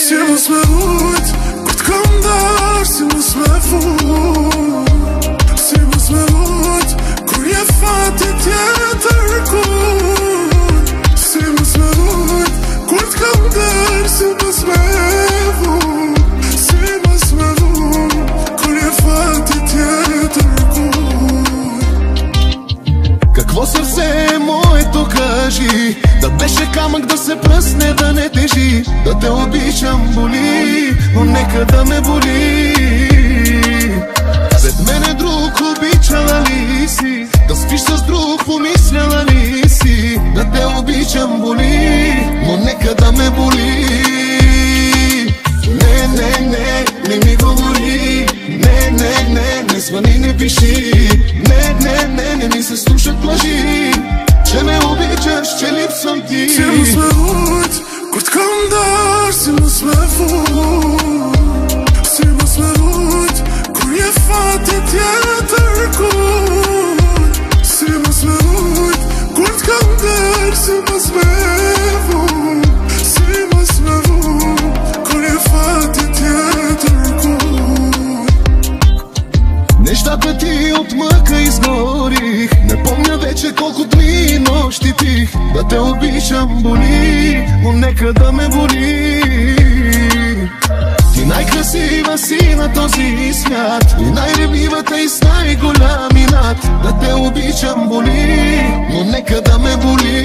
Si mos me vujt, kur t'kam dar, si mos me fut. Si mos me vujt, kur je fati tjetër kun. Si mos me vujt, kur t'kam dar, si mos me vujt. Si mos me vujt, kur je fati tjetër kun. Какво сърце моето кажи, да беше камък да се пръсне, да не тежи. Да те обичам боли, но нека да ме боли. След мене друг обичала ли си, да спиш с друг помисляла ли си. Да те обичам боли, но нека да ме боли. Не, не, не, не ми говори. Не, не, не, не звъни, не пиши. Не, не, не, не ми се слушат лъжи, че ме обичаш, че липсвам ти. Si mos me vujt, kur t'kam dar, si mos me fut. Si mos me vujt, kur je fati tjetër kun. Si mos me vujt, kur t'kam dar, si mos me vujt. Si mos me vujt, kur je fati tjetër kun. Нещата ти от мъка изгорих, не помня вече колко дни и нощи пих. Да те обичам боли, но нека да ме боли. Ти най-красива си на този свят, и най-ревнивата и с най-голям инат. Да те обичам боли, но нека да ме боли.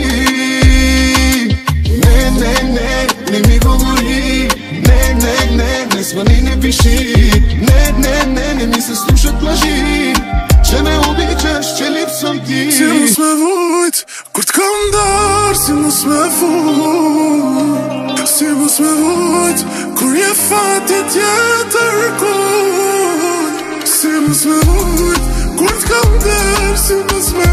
Не, не, не, не ми говори. Не, не, не, не звъни, не пиши. Не, не, не, не ми се слушат лъжи, че ме обичаш, че липсвам ти. Si mos me vujt, kur t'kam dar, si mos me fut. Si mos me vujt, kur je fati tjetër kun. Si mos me vujt, kur t'kam dar, si mos me